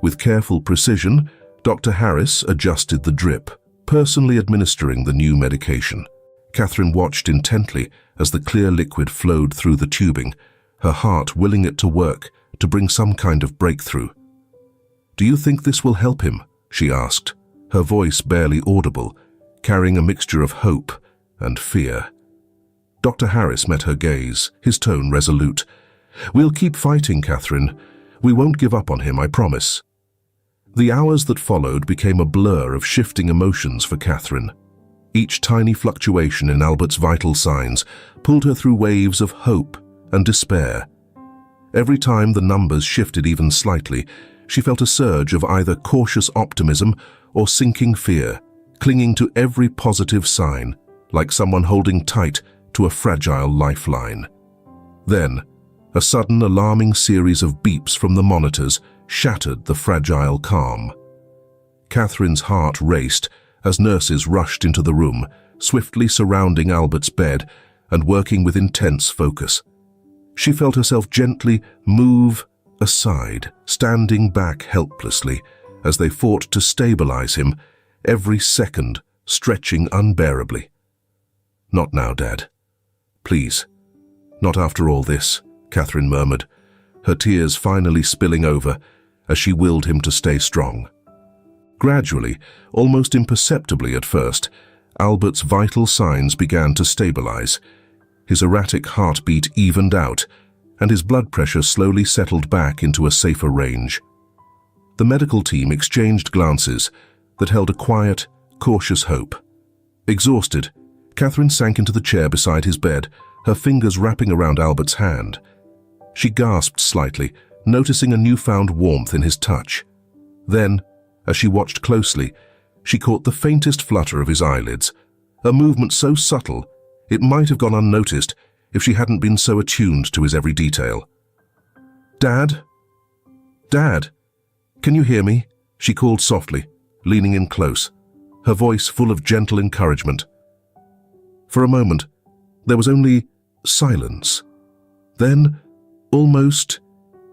With careful precision, Dr. Harris adjusted the drip, personally administering the new medication. Catherine watched intently as the clear liquid flowed through the tubing, her heart willing it to work, to bring some kind of breakthrough. "Do you think this will help him?" she asked, her voice barely audible, carrying a mixture of hope and fear. Dr. Harris met her gaze, his tone resolute. "We'll keep fighting, Catherine. We won't give up on him, I promise." The hours that followed became a blur of shifting emotions for Catherine. Each tiny fluctuation in Albert's vital signs pulled her through waves of hope and despair. Every time the numbers shifted even slightly, she felt a surge of either cautious optimism or sinking fear, clinging to every positive sign, like someone holding tight to a fragile lifeline. Then, a sudden alarming series of beeps from the monitors shattered the fragile calm. Catherine's heart raced as nurses rushed into the room, swiftly surrounding Albert's bed and working with intense focus. She felt herself gently move aside, standing back helplessly as they fought to stabilize him, every second stretching unbearably. "Not now, Dad. Please, not after all this," Catherine murmured, her tears finally spilling over as she willed him to stay strong. Gradually, almost imperceptibly at first, Albert's vital signs began to stabilize. His erratic heartbeat evened out, and his blood pressure slowly settled back into a safer range. The medical team exchanged glances that held a quiet, cautious hope. Exhausted, Catherine sank into the chair beside his bed, her fingers wrapping around Albert's hand. She gasped slightly, noticing a newfound warmth in his touch. Then, as she watched closely, she caught the faintest flutter of his eyelids, a movement so subtle it might have gone unnoticed if she hadn't been so attuned to his every detail. "Dad? Dad? Can you hear me?" she called softly, leaning in close, her voice full of gentle encouragement. For a moment, there was only silence. Then, almost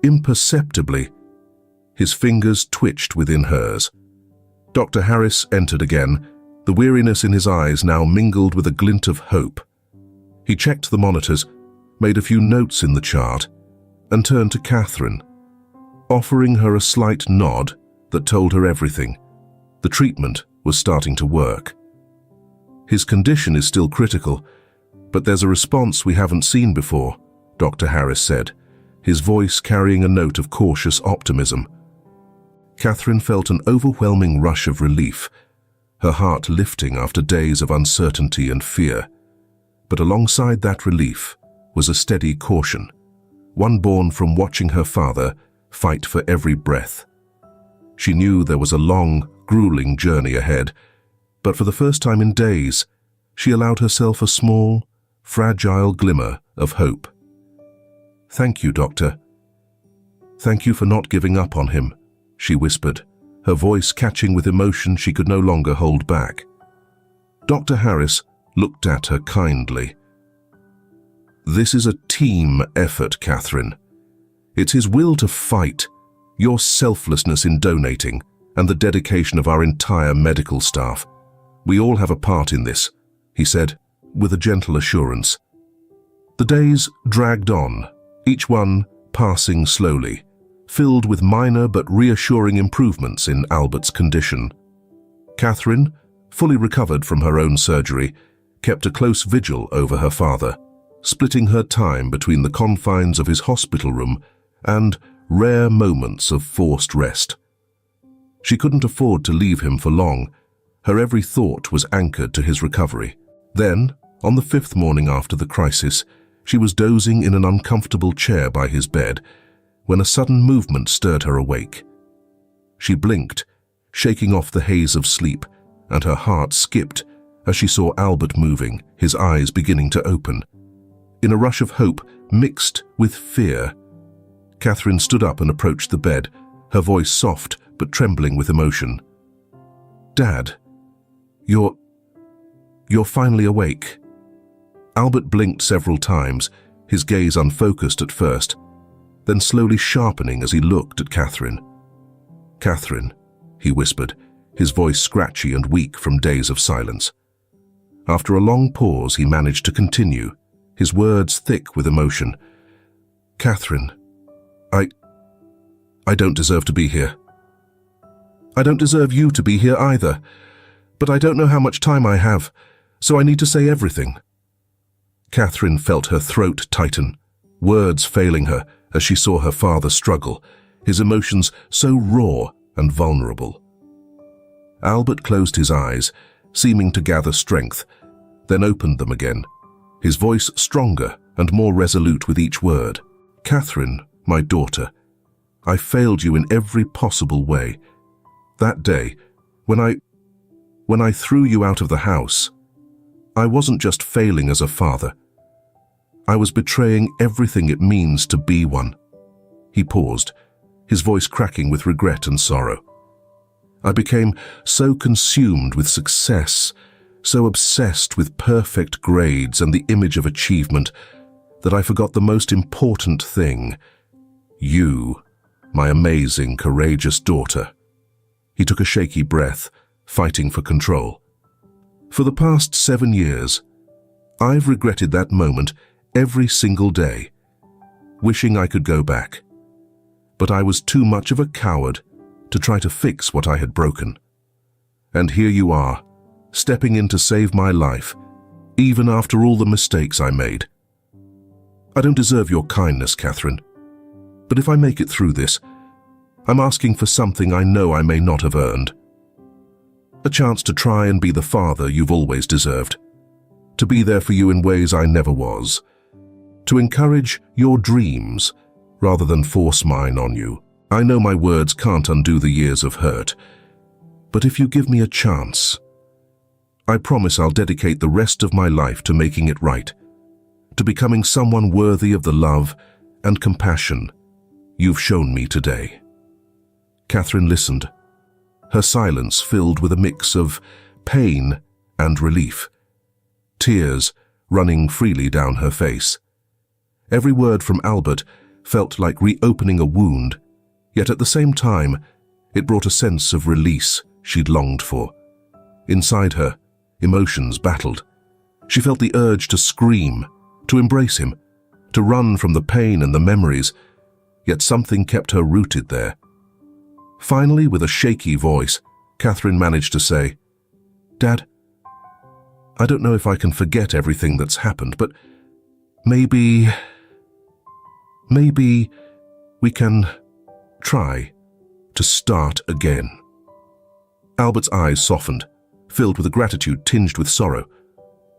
imperceptibly, his fingers twitched within hers. Dr. Harris entered again, the weariness in his eyes now mingled with a glint of hope. He checked the monitors, made a few notes in the chart, and turned to Catherine, offering her a slight nod that told her everything. The treatment was starting to work. "His condition is still critical, but there's a response we haven't seen before," Dr. Harris said, his voice carrying a note of cautious optimism. Catherine felt an overwhelming rush of relief, her heart lifting after days of uncertainty and fear. But alongside that relief was a steady caution, one born from watching her father fight for every breath. She knew there was a long, grueling journey ahead, but for the first time in days, she allowed herself a small, fragile glimmer of hope. "Thank you, Doctor. Thank you for not giving up on him," she whispered, her voice catching with emotion she could no longer hold back. Dr. Harris looked at her kindly. "This is a team effort, Catherine. It's his will to fight, your selflessness in donating, and the dedication of our entire medical staff. We all have a part in this," he said, with a gentle assurance. The days dragged on, each one passing slowly, filled with minor but reassuring improvements in Albert's condition. Catherine, fully recovered from her own surgery, kept a close vigil over her father, splitting her time between the confines of his hospital room and rare moments of forced rest. She couldn't afford to leave him for long. Her every thought was anchored to his recovery. Then, on the 5th morning after the crisis, she was dozing in an uncomfortable chair by his bed when a sudden movement stirred her awake. She blinked, shaking off the haze of sleep, and her heart skipped as she saw Albert moving, his eyes beginning to open. In a rush of hope mixed with fear, Catherine stood up and approached the bed, her voice soft but trembling with emotion. "Dad, you're finally awake." Albert blinked several times, his gaze unfocused at first, then slowly sharpening as he looked at Catherine. "Catherine," he whispered, his voice scratchy and weak from days of silence. After a long pause, he managed to continue, his words thick with emotion. "Catherine, I don't deserve to be here. I don't deserve you to be here either, but I don't know how much time I have, so I need to say everything." Catherine felt her throat tighten, words failing her as she saw her father struggle, his emotions so raw and vulnerable. Albert closed his eyes, seeming to gather strength, then opened them again, his voice stronger and more resolute with each word. "Catherine, my daughter, I failed you in every possible way. That day, when I threw you out of the house, I wasn't just failing as a father. I was betraying everything it means to be one." He paused, his voice cracking with regret and sorrow. "I became so consumed with success, so obsessed with perfect grades and the image of achievement, that I forgot the most important thing. You, my amazing, courageous daughter." He took a shaky breath, fighting for control. "For the past 7 years, I've regretted that moment every single day, wishing I could go back. But I was too much of a coward to try to fix what I had broken. And here you are, stepping in to save my life, even after all the mistakes I made. I don't deserve your kindness, Catherine. But if I make it through this, I'm asking for something I know I may not have earned. A chance to try and be the father you've always deserved. To be there for you in ways I never was. To encourage your dreams rather than force mine on you. I know my words can't undo the years of hurt, but if you give me a chance, I promise I'll dedicate the rest of my life to making it right, to becoming someone worthy of the love and compassion you've shown me today." Catherine listened, her silence filled with a mix of pain and relief, tears running freely down her face. Every word from Albert felt like reopening a wound, yet at the same time, it brought a sense of release she'd longed for. Inside her, emotions battled. She felt the urge to scream, to embrace him, to run from the pain and the memories, yet something kept her rooted there. Finally, with a shaky voice, Catherine managed to say, "Dad, I don't know if I can forget everything that's happened, but maybe we can try to start again." Albert's eyes softened, filled with a gratitude tinged with sorrow.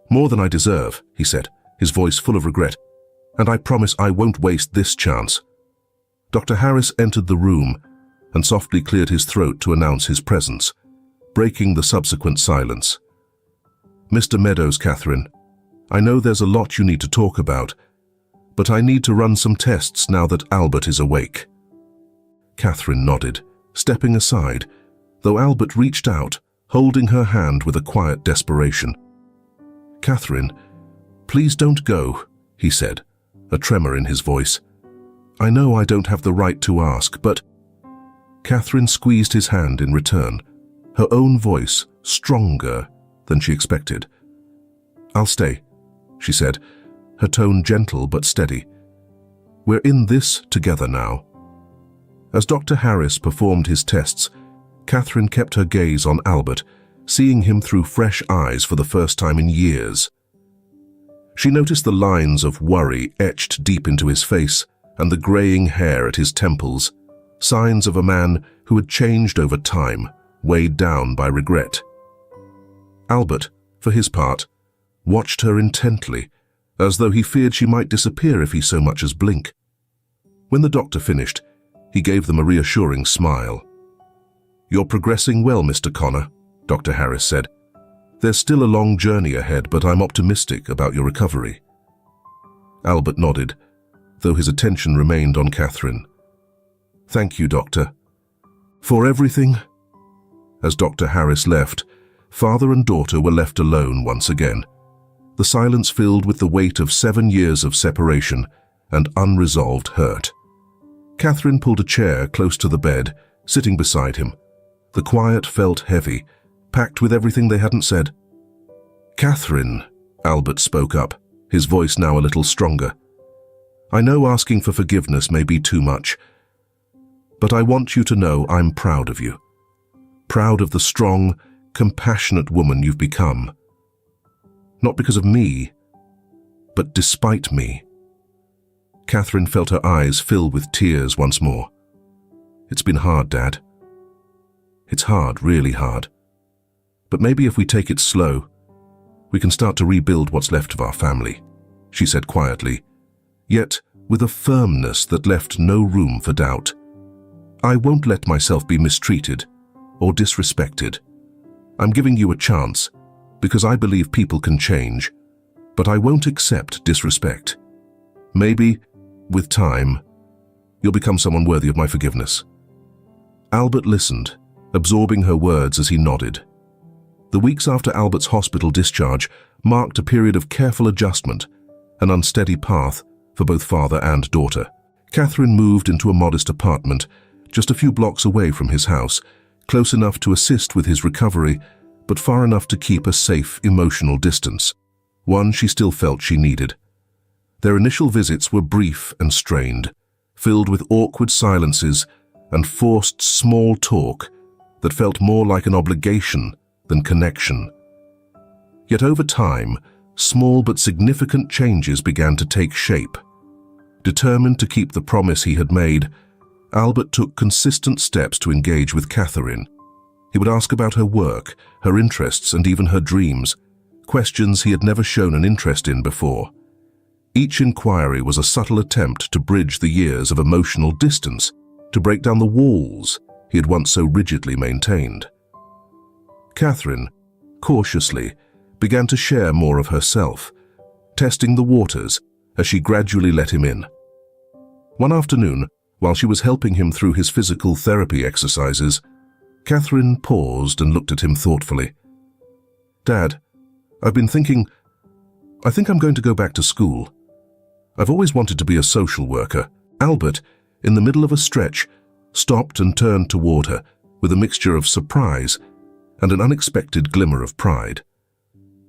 "More than I deserve," he said, his voice full of regret, "and I promise I won't waste this chance." Dr. Harris entered the room and softly cleared his throat to announce his presence, breaking the subsequent silence. "Mr. Meadows, Catherine, I know there's a lot you need to talk about, but I need to run some tests now that Albert is awake." Catherine nodded, stepping aside, though Albert reached out, holding her hand with a quiet desperation. "Catherine, please don't go," he said, a tremor in his voice. "I know I don't have the right to ask, but—" Catherine squeezed his hand in return, her own voice stronger than she expected. "I'll stay," she said, her tone gentle but steady. "We're in this together now." As Dr. Harris performed his tests, Catherine kept her gaze on Albert, seeing him through fresh eyes for the first time in years. She noticed the lines of worry etched deep into his face and the graying hair at his temples, signs of a man who had changed over time, weighed down by regret. Albert, for his part, watched her intently, as though he feared she might disappear if he so much as blinked. When the doctor finished, he gave them a reassuring smile. "You're progressing well, Mr. Connor," Dr. Harris said. "There's still a long journey ahead, but I'm optimistic about your recovery." Albert nodded, though his attention remained on Catherine. "Thank you, Doctor." "For everything?" As Dr. Harris left, father and daughter were left alone once again, the silence filled with the weight of 7 years of separation and unresolved hurt. Catherine pulled a chair close to the bed, sitting beside him. The quiet felt heavy, packed with everything they hadn't said. "Catherine," Albert spoke up, his voice now a little stronger. "I know asking for forgiveness may be too much, but I want you to know I'm proud of you. Proud of the strong, compassionate woman you've become. Not because of me, but despite me." Catherine felt her eyes fill with tears once more. "It's been hard, Dad. It's hard, really hard. But maybe if we take it slow, we can start to rebuild what's left of our family," she said quietly, yet with a firmness that left no room for doubt. "I won't let myself be mistreated or disrespected. I'm giving you a chance because I believe people can change, but I won't accept disrespect. Maybe, with time, you'll become someone worthy of my forgiveness." Albert listened, absorbing her words as he nodded. The weeks after Albert's hospital discharge marked a period of careful adjustment, an unsteady path for both father and daughter. Catherine moved into a modest apartment just a few blocks away from his house, close enough to assist with his recovery, but far enough to keep a safe emotional distance, one she still felt she needed. Their initial visits were brief and strained, filled with awkward silences and forced small talk that felt more like an obligation than connection. Yet over time, small but significant changes began to take shape. Determined to keep the promise he had made, Albert took consistent steps to engage with Catherine. He would ask about her work, her interests, and even her dreams, questions he had never shown an interest in before. Each inquiry was a subtle attempt to bridge the years of emotional distance, to break down the walls he had once so rigidly maintained. Catherine, cautiously, began to share more of herself, testing the waters as she gradually let him in. One afternoon, while she was helping him through his physical therapy exercises, Catherine paused and looked at him thoughtfully. "Dad, I've been thinking, I think I'm going to go back to school. I've always wanted to be a social worker." Albert, in the middle of a stretch, stopped and turned toward her with a mixture of surprise and an unexpected glimmer of pride.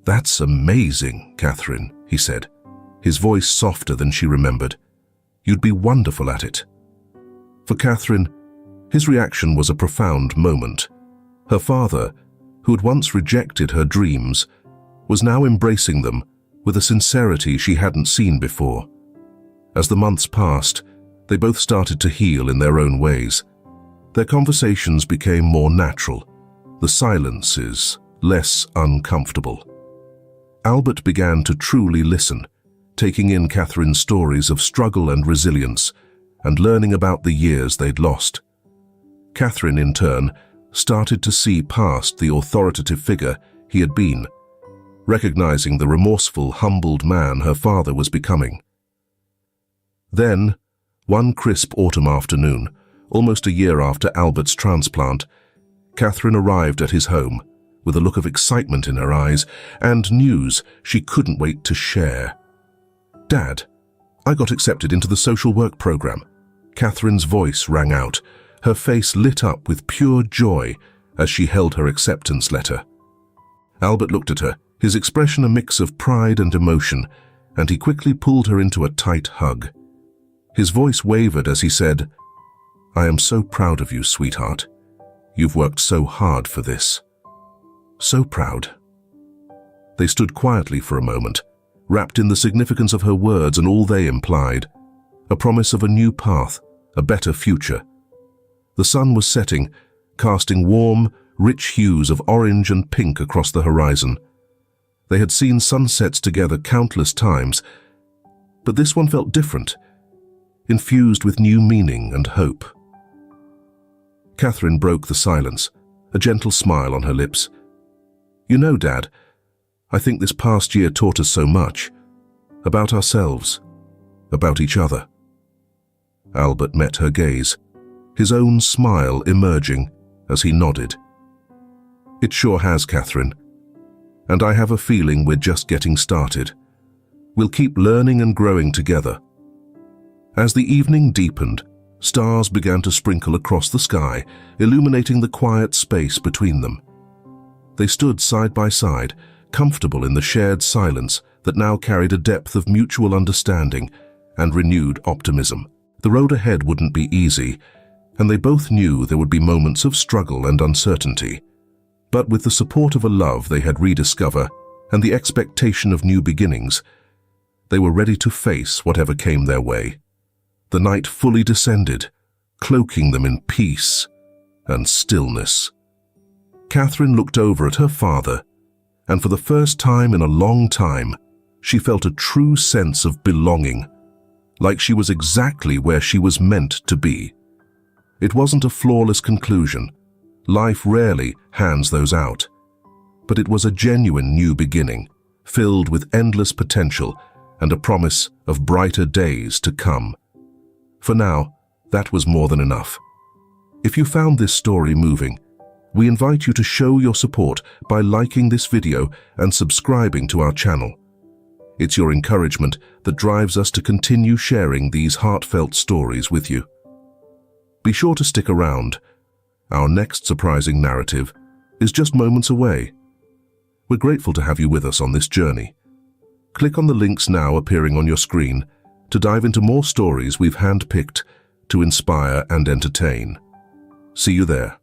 "That's amazing, Catherine," he said, his voice softer than she remembered. "You'd be wonderful at it." For Catherine, his reaction was a profound moment. Her father, who had once rejected her dreams, was now embracing them with a sincerity she hadn't seen before. As the months passed, they both started to heal in their own ways. Their conversations became more natural, the silences less uncomfortable. Albert began to truly listen, taking in Catherine's stories of struggle and resilience, and learning about the years they'd lost. Catherine, in turn, started to see past the authoritative figure he had been, recognizing the remorseful, humbled man her father was becoming. Then, one crisp autumn afternoon, almost a year after Albert's transplant, Catherine arrived at his home with a look of excitement in her eyes and news she couldn't wait to share. "Dad, I got accepted into the social work program." Catherine's voice rang out, her face lit up with pure joy as she held her acceptance letter. Albert looked at her, his expression a mix of pride and emotion, and he quickly pulled her into a tight hug. His voice wavered as he said, "I am so proud of you, sweetheart. You've worked so hard for this." "So proud." They stood quietly for a moment, wrapped in the significance of her words and all they implied, a promise of a new path, a better future. The sun was setting, casting warm, rich hues of orange and pink across the horizon. They had seen sunsets together countless times, but this one felt different, infused with new meaning and hope. Catherine broke the silence, a gentle smile on her lips. "You know, Dad, I think this past year taught us so much. About ourselves, about each other." Albert met her gaze, his own smile emerging as he nodded. "It sure has, Catherine. And I have a feeling we're just getting started. We'll keep learning and growing together." As the evening deepened, stars began to sprinkle across the sky, illuminating the quiet space between them. They stood side by side, comfortable in the shared silence that now carried a depth of mutual understanding and renewed optimism. The road ahead wouldn't be easy, and they both knew there would be moments of struggle and uncertainty. But with the support of a love they had rediscovered and the expectation of new beginnings, they were ready to face whatever came their way. The night fully descended, cloaking them in peace and stillness. Catherine looked over at her father, and for the first time in a long time, she felt a true sense of belonging, like she was exactly where she was meant to be. It wasn't a flawless conclusion. Life rarely hands those out. But it was a genuine new beginning, filled with endless potential and a promise of brighter days to come. For now, that was more than enough. If you found this story moving, we invite you to show your support by liking this video and subscribing to our channel. It's your encouragement that drives us to continue sharing these heartfelt stories with you. Be sure to stick around. Our next surprising narrative is just moments away. We're grateful to have you with us on this journey. Click on the links now appearing on your screen to dive into more stories we've handpicked to inspire and entertain. See you there.